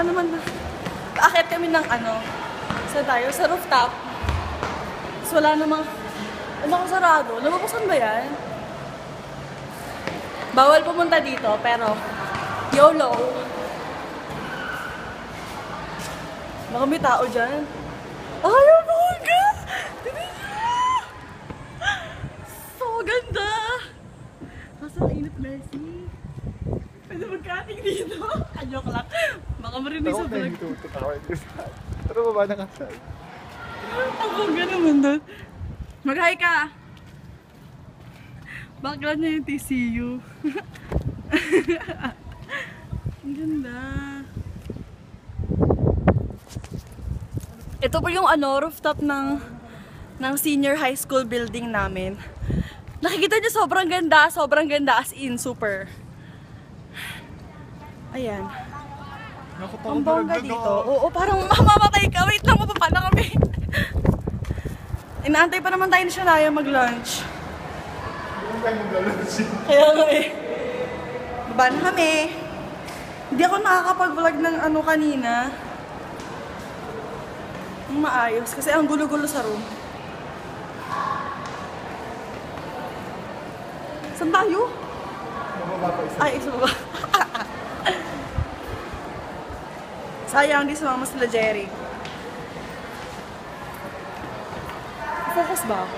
naman na. Aakyat kami ng ano. Saan tayo? Sa rooftop. So, wala namang... Ano kung sarado? Nababasan ba yan? Bawal pumunta dito, pero... YOLO. Baka may tao dyan. Ay, ang bongga! Tignan niyo! So ganda! Kaso ang init, Messi. Pwede magkating dito. Ayok lang. Baka marinig sa vlog. Pero baba na nga. Ang bongga naman doon. Mag-hi ka! Background niya yung TCU. Ang ganda. Ito po yung ano, rooftop ng senior high school building namin. Nakikita niyo sobrang ganda as in super. Ayan. Ang bongga dito. Oo, parang mamamatay ka. Wait lang, mapapa na kami. Inaantay pa naman tayo ni Shania mag-lunch. Kaya nga eh. Baba na kami. Hindi ako nakakapag-vlog ng ano kanina. Maayos kasi ang gulo-gulo sa room. Saan tayo? Ay, isa ba? Sayang, di sumama sila Jerry. Focus ba?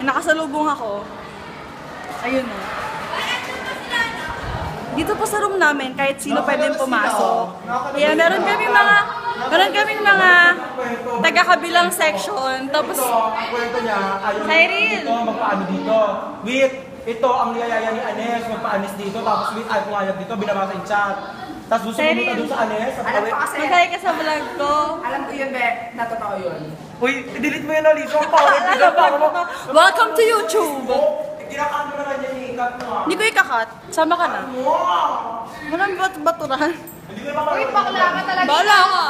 Nakasalubong ako. Ayun o. Dito po sa room namin, kahit sino pwedeng pumasok. Kaya meron kaming mga taga-kabilang section. Tapos, Cyril! Ito, magpaano dito. Wait, ito ang niyayaya ni Anes, magpaanis dito. Tapos wait, ay pumayag dito, binabasa yung chat. Tapos gusto mo doon sa Anes. Alam ko kasi. Magkaya ka sa vlog ko. Alam ko yun, Be. Natotoo yun. Uy, i-delete mo yun, Aliso. Ang pangit. Welcome to YouTube! Kinakaan mo naman yan, i-cut mo. Hindi ko ikakat. Sama ka na. Walang baturan. Uy, bakla ka talaga. Bala ka.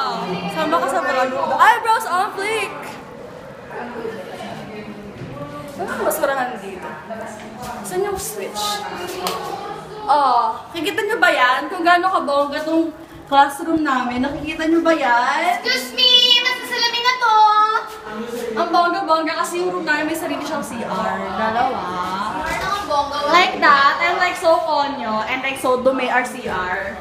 Sama ka sa vlog. Eyebrows on flick. Anong basurahan dito? Saan yung switch? Oh, nakikita nyo ba yan? Kung gaano kabongga itong classroom namin. Nakikita nyo ba yan? Excuse me! Masasalamin na to! Ang bongga-bongga kasi yung room namin may sarili siyang CR. Dalawa. Ang bongga. Like that, and like so konyo, and like so dume our CR.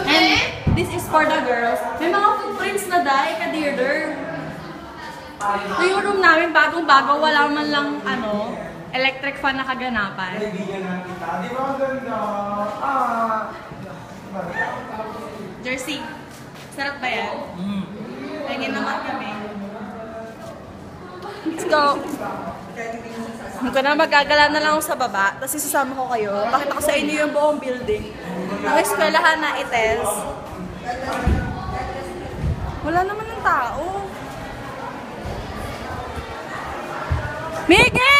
And this is for the girls. May mga footprints na dahil ka-dearder. So yung room namin bagong-bago, wala man lang ano, electric fan na kaganapan. Bigyan lang kita. Di ba ang ganda? Jersey, sarap ba yan? Tingin naman kami. Let's go! Hindi ko na magagala na lang ako sa baba, tapos isasama ko kayo. Pakita ko sa inyo yung buong building. Ang eskwelahan na ITES. Wala naman ng tao. Miggy!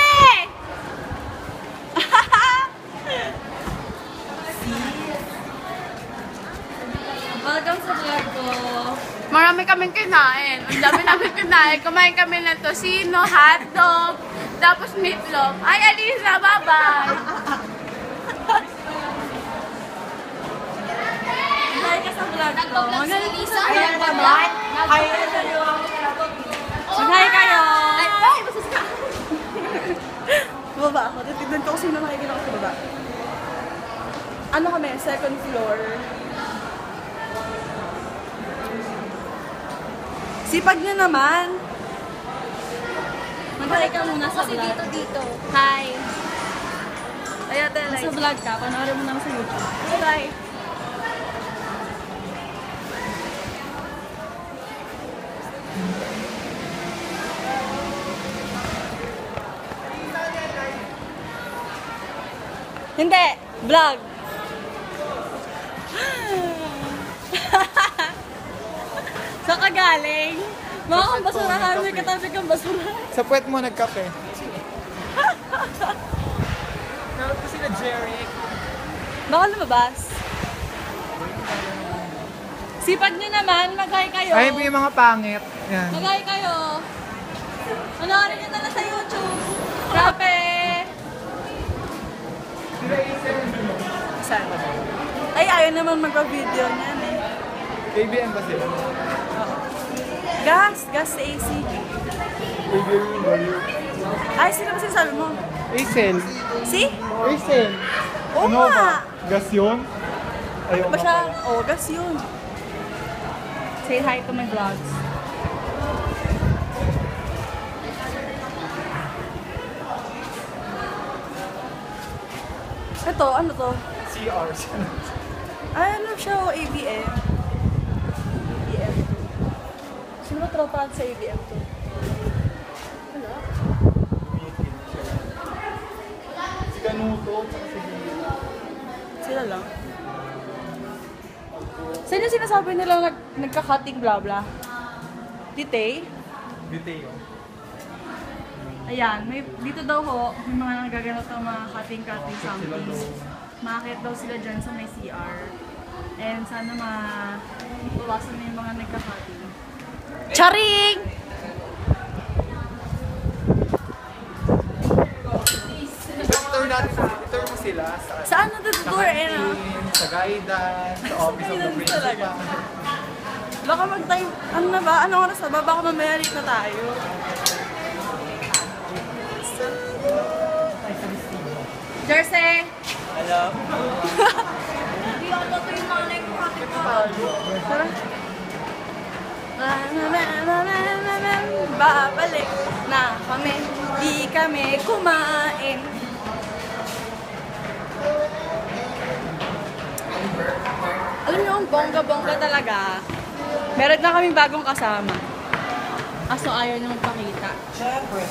Welcome sa vlog ko. Marami kaming kinain. Ang dami namin kinain. Kumain kami ng tosino, hotdog, tapos meatloaf. Ay, Alisa, bye-bye! Hi ka sa vlog ko. Lisa, Ayan ka ba? Hi kayo. Hi kayo. Ay, masas ka. Baba ako. Titignan ko kung sino makikita ko sa baba. Ano kami? Second floor. Sipag niya naman. Mag-hi ka muna sa vlog. Kasi dito. Hi! Ayan, sa vlog ka. Panoorin mo naman sa YouTube. Bye! Hindi! Vlog! Saan ka galing? Mga kang basurahan, may katabi kang basura. Sa puwet mo nagkape. Meron ko sila Jerry. Baka lumabas. Sipag nyo naman, mag-hi kayo. Ay, yung mga pangit. Yan. Mag-hi kayo. Panoorin nyo na lang sa YouTube. Grabe! Saan? ayaw naman magpa-video niyan eh. KBM ba sila? Gas sa AC. KBM yung value. Ay, sino ba sinasabi mo? Aisel. Si? Aisel. Oo Ano nga. ba? Gas yun? Ayaw Ba siya? Oo, gas yun. Say hi to my vlogs. Ito, ano to? CR. Ay, ano siya? ABM. ABM. Sino ba tropahan sa ABM to? Wala. Si Kanuto, tsaka si Gila. Sila lang. Saan yung sinasabi nila nagka-cutting bla bla? Ditay? Biteo. Ayan, dito daw ho, may mga nagaganap ng mga cutting something. Makakit daw sila dyan sa may CR. And sana iwasan na yung mga nagka-cutting. Charing! Ito mo sila sa Saan na tututur eh no? sa guidance, sa office of the principal. Baka mag-time, ano na ba? Anong oras na ba? Baka mamaya late na tayo. Jersey! Hello? Hindi ako to yung nanay ko. Tara. Babalik na kami. Di kami kumain. Alam niyo, ang bongga-bongga talaga. Meron na kaming bagong kasama. Aso ayaw niya magpakita. Siyempre.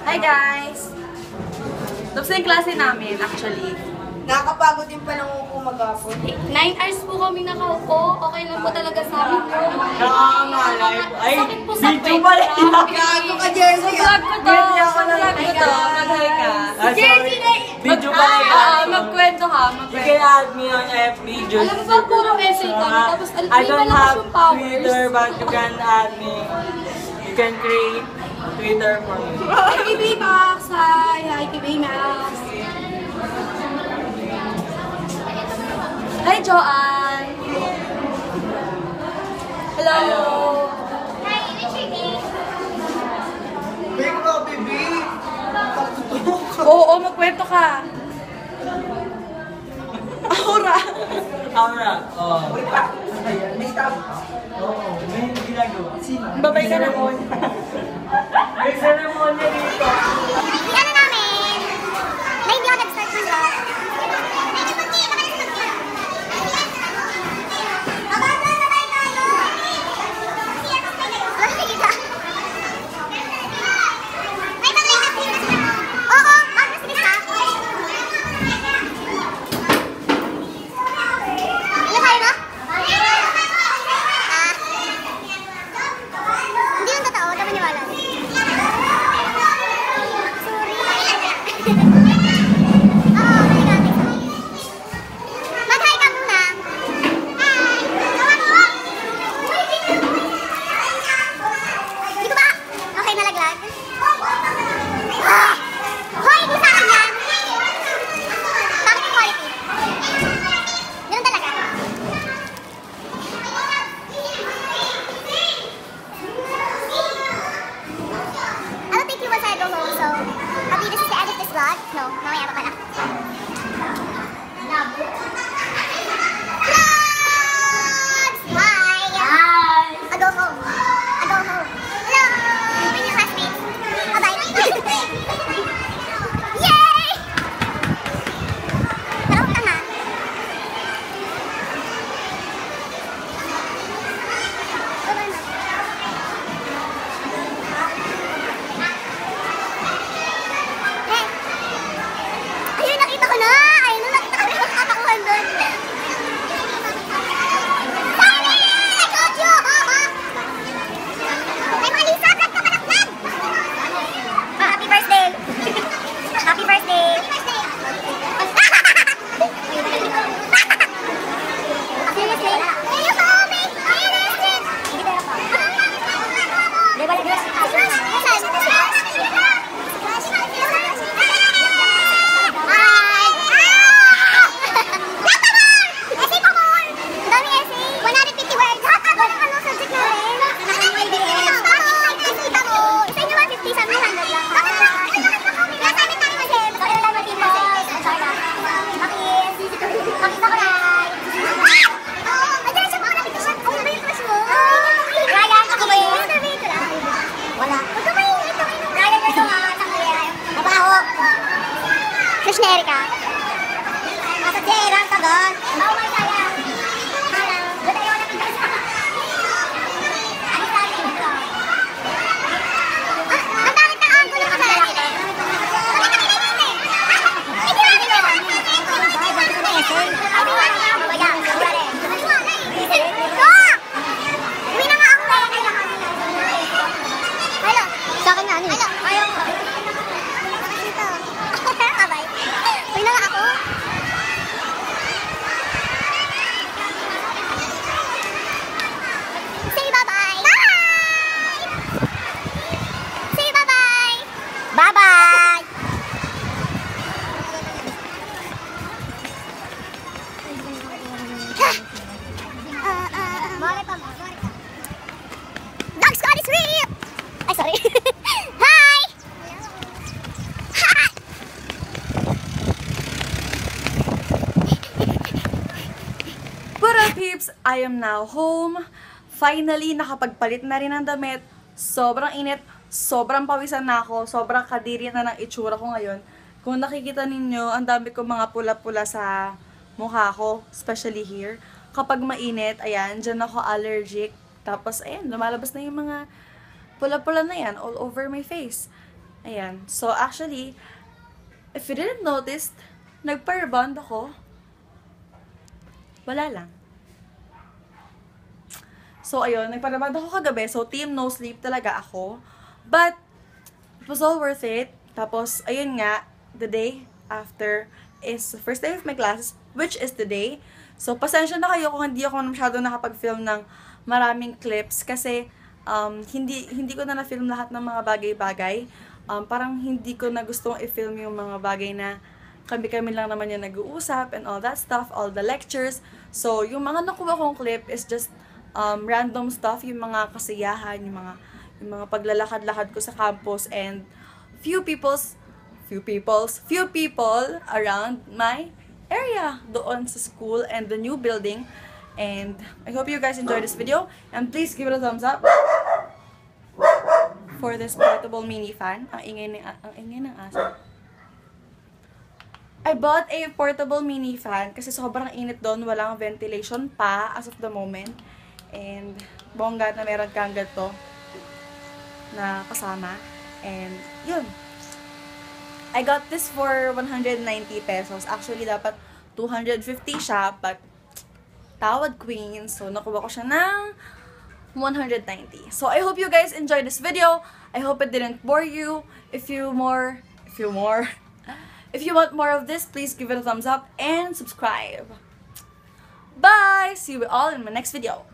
Hi guys! Tapos na yung klase namin actually. Nakakapagod din pa ng upo mag-apon. 9 hours po kami nakaupo. Okay lang po talaga sa amin po. Nakakangalay po. Ay, Sakit po sa video kwento. pala. Gago ka, Jersey. Vlog ko to! Sa vlog ko to! Mag-hi ka! Ah, sorry. Video pala yan. Magkwento ka! You Magkwento. can add me on FB. Just Alam mo ba, puro essay kami. Tapos I may don't malakas have yung powers. Twitter, but you can add me. You can create Twitter for me. ITV Max! Hi! ITV Max! Hi, Joanne! Hello! Big baby! Oo, magkwento ka! Aura! Aura. Oh. May stop. Oo, may ginagawa. Sino? Babay ka na mo. May ceremony dito. Ano namin? Na hindi ako nag-start ng vlog. Hindi yung totoo, dapat niwala. peeps, I am now home. Finally, nakapagpalit na rin ng damit. Sobrang init, sobrang pawisan na ako, sobrang kadiri na ng itsura ko ngayon. Kung nakikita ninyo, ang dami ko mga pula-pula sa mukha ko, especially here. Kapag mainit, ayan, dyan ako allergic. Tapos, ayan, lumalabas na yung mga pula-pula na yan all over my face. Ayan. So, actually, if you didn't notice, nagpa-rebond ako. Wala lang. So, ayun, nagpa-rebond ako kagabi. So, team no sleep talaga ako. But, it was all worth it. Tapos, ayun nga, the day after is the first day of my classes, which is today. So, pasensya na kayo kung hindi ako masyado nakapag-film ng maraming clips kasi hindi ko na na-film lahat ng mga bagay-bagay. Parang hindi ko na gustong i-film yung mga bagay na kami-kami lang naman yung nag-uusap and all that stuff, all the lectures. So, yung mga nakuha kong clip is just random stuff, yung mga kasiyahan, yung mga paglalakad-lakad ko sa campus and few people around my area doon sa school and the new building. And I hope you guys enjoyed this video and please give it a thumbs up for this portable mini fan. Ang ingay ng aso. I bought a portable mini fan kasi sobrang init doon, walang ventilation pa as of the moment. And bongga na meron kang ganito na kasama. And yun. I got this for 190 pesos. Actually, dapat 250 siya, but tawad queen. So, nakuha ko siya ng 190. So, I hope you guys enjoyed this video. I hope it didn't bore you. If you want more of this, please give it a thumbs up and subscribe. Bye! See you all in my next video.